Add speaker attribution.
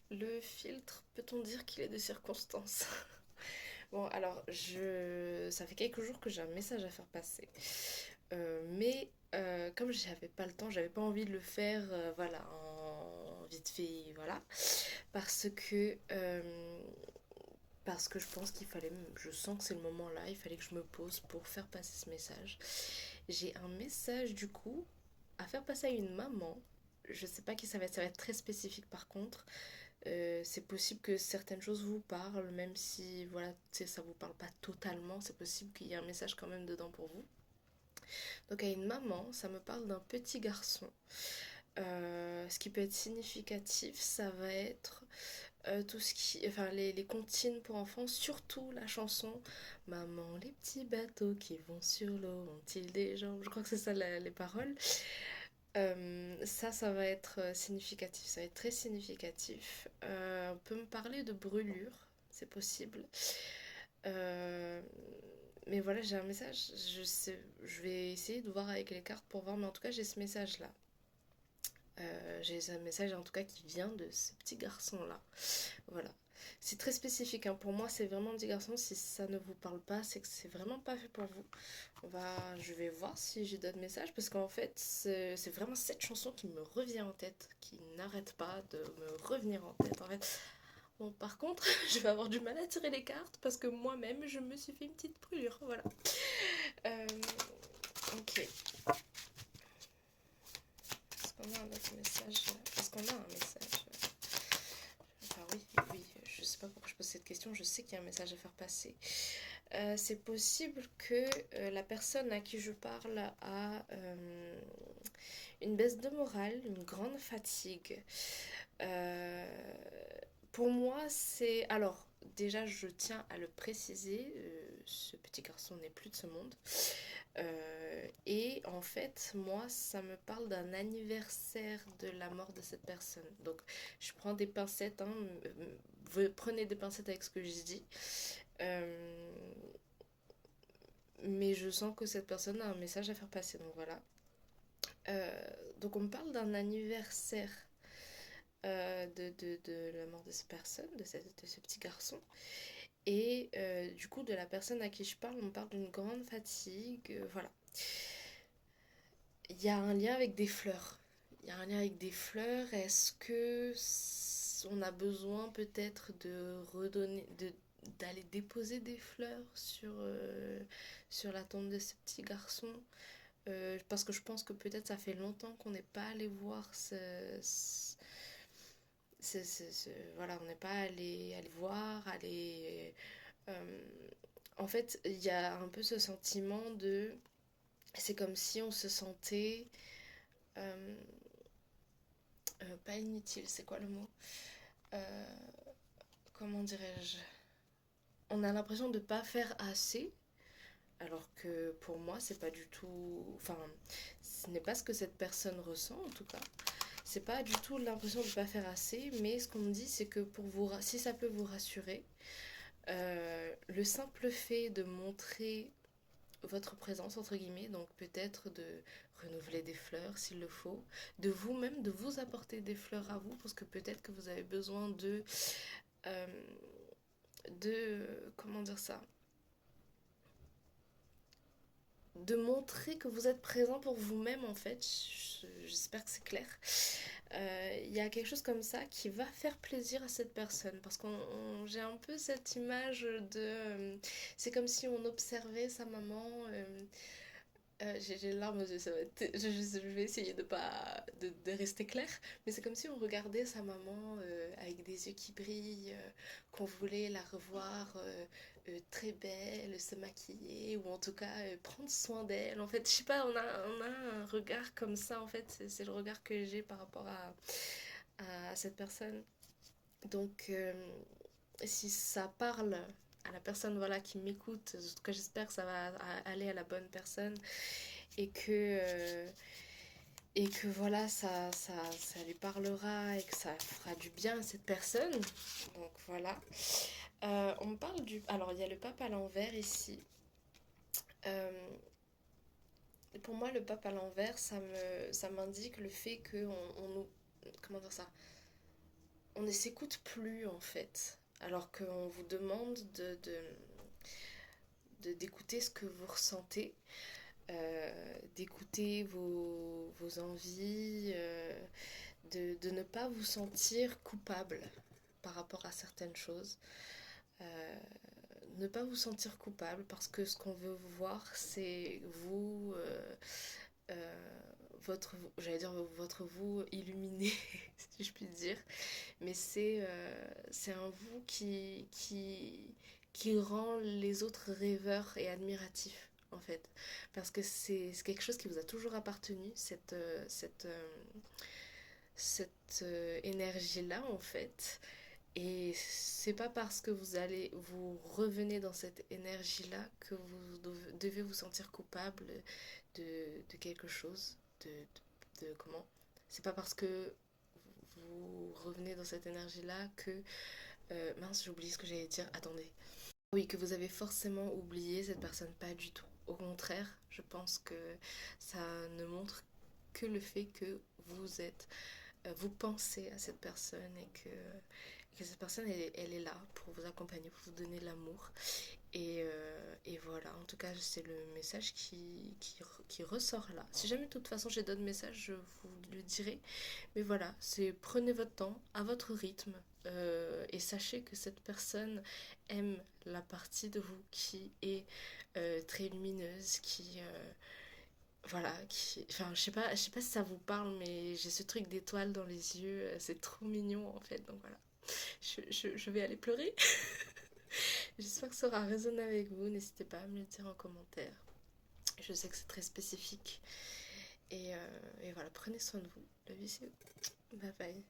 Speaker 1: Le filtre, peut-on dire qu'il est de circonstance? Bon, alors, ça fait quelques jours que j'ai un message à faire passer. Mais comme j'avais pas le temps, j'avais pas envie de le faire, voilà, en vite fait, voilà. Parce que, euh, parce que je pense qu'il fallait, je sens que c'est le moment là, il fallait que je me pose pour faire passer ce message. J'ai un message du coup à faire passer à une maman. Je sais pas qui ça va être très spécifique par contre. C'est possible que certaines choses vous parlent, même si voilà, ça vous parle pas totalement, c'est possible qu'il y ait un message quand même dedans pour vous. Donc à une maman, ça me parle d'un petit garçon. Ce qui peut être significatif, ça va être tout ce qui, enfin les comptines pour enfants, surtout la chanson Maman, les petits bateaux qui vont sur l'eau ont-ils des jambes? Je crois que c'est ça les paroles. Ça va être significatif, ça va être très significatif. On peut me parler de brûlure, c'est possible. Euh, mais voilà, j'ai un message, je vais essayer de voir avec les cartes pour voir, mais en tout cas, j'ai ce message-là. J'ai un message en tout cas qui vient de ce petit garçon-là. Voilà. C'est très spécifique, hein. Pour moi, c'est vraiment un petit garçon. Si ça ne vous parle pas, c'est que c'est vraiment pas fait pour vous. Je vais voir si j'ai d'autres messages parce qu'en fait, c'est vraiment cette chanson qui me revient en tête, qui n'arrête pas de me revenir en tête. En fait, bon, par contre, je vais avoir du mal à tirer les cartes parce que moi-même, je me suis fait une petite brûlure. Voilà. Euh, ok. Est-ce qu'on a un autre message? Est-ce qu'on a un message? Enfin, oui, oui. Je sais pas pourquoi je pose cette question. Je sais qu'il y a un message à faire passer. C'est possible que la personne à qui je parle a une baisse de morale, une grande fatigue. Euh, pour moi, c'est... Alors, déjà, je tiens à le préciser, ce petit garçon n'est plus de ce monde. Et en fait, moi, ça me parle d'un anniversaire de la mort de cette personne. Donc, je prends des pincettes, hein, prenez des pincettes avec ce que je dis. Euh, mais je sens que cette personne a un message à faire passer, donc voilà. Euh, donc on me parle d'un anniversaire de la mort de cette personne, de ce petit garçon. Et du coup, de la personne à qui je parle, on me parle d'une grande fatigue. Voilà. Il y a un lien avec des fleurs. Il y a un lien avec des fleurs. Est-ce que on a besoin peut-être de redonner, d'aller déposer des fleurs sur la tombe de ce petit garçon? Parce que je pense que peut-être ça fait longtemps qu'on n'est pas allé voir voilà, on n'est pas allé voir, euh, en fait, il y a un peu ce sentiment de... C'est comme si on se sentait... euh, pas inutile, c'est quoi le mot? Euh, comment dirais-je? On a l'impression de ne pas faire assez, alors que pour moi, c'est pas du tout... Enfin, ce n'est pas ce que cette personne ressent, en tout cas. C'est pas du tout l'impression de ne pas faire assez, mais ce qu'on me dit, c'est que si ça peut vous rassurer, le simple fait de montrer votre présence, entre guillemets, donc peut-être de renouveler des fleurs s'il le faut, de vous-même, de vous apporter des fleurs à vous, parce que peut-être que vous avez besoin euh, comment dire ça, de montrer que vous êtes présent pour vous-même en fait. J'espère que c'est clair. Il y a quelque chose comme ça qui va faire plaisir à cette personne parce que j'ai un peu cette image c'est comme si on observait sa maman. J'ai les larmes aux yeux, ça va être... je vais essayer de rester clair, mais c'est comme si on regardait sa maman avec des yeux qui brillent, qu'on voulait la revoir très belle, se maquiller, ou en tout cas prendre soin d'elle. En fait, je sais pas, on a un regard comme ça, en fait, c'est le regard que j'ai par rapport à cette personne. Donc, si ça parle à la personne voilà, qui m'écoute, en tout cas j'espère que ça va aller à la bonne personne et que voilà, ça lui parlera et que ça fera du bien à cette personne. Donc voilà. On me parle du... Alors il y a le pape à l'envers ici. Euh, pour moi, le pape à l'envers, ça m'indique le fait que comment dire ça? on ne s'écoute plus en fait, alors qu'on vous demande d'écouter ce que vous ressentez, d'écouter vos envies, de ne pas vous sentir coupable par rapport à certaines choses. Euh, Ne pas vous sentir coupable parce que ce qu'on veut voir, c'est vous, euh, j'allais dire votre vous illuminé, si je puis dire, mais c'est un vous qui rend les autres rêveurs et admiratifs, en fait. Parce que c'est quelque chose qui vous a toujours appartenu, cette énergie-là, en fait. Et c'est pas parce que vous revenez dans cette énergie-là que vous devez vous sentir coupable de quelque chose, comment. C'est pas parce que vous revenez dans cette énergie-là que mince, j'ai oublié ce que j'allais dire. Attendez. Oui, que vous avez forcément oublié cette personne, pas du tout. Au contraire, je pense que ça ne montre que le fait que vous pensez à cette personne et que cette personne, elle est là pour vous accompagner, pour vous donner de l'amour. Et voilà, en tout cas, c'est le message qui ressort là. Si jamais de toute façon j'ai d'autres messages, je vous le dirai. Mais voilà, c'est prenez votre temps à votre rythme et sachez que cette personne aime la partie de vous qui est très lumineuse, voilà, enfin, je sais pas si ça vous parle, mais j'ai ce truc d'étoile dans les yeux, c'est trop mignon en fait, donc voilà. Je vais aller pleurer. J'espère que ça aura résonné avec vous, n'hésitez pas à me le dire en commentaire. Je sais que c'est très spécifique. Et voilà, prenez soin de vous. Le bisous. Bye bye.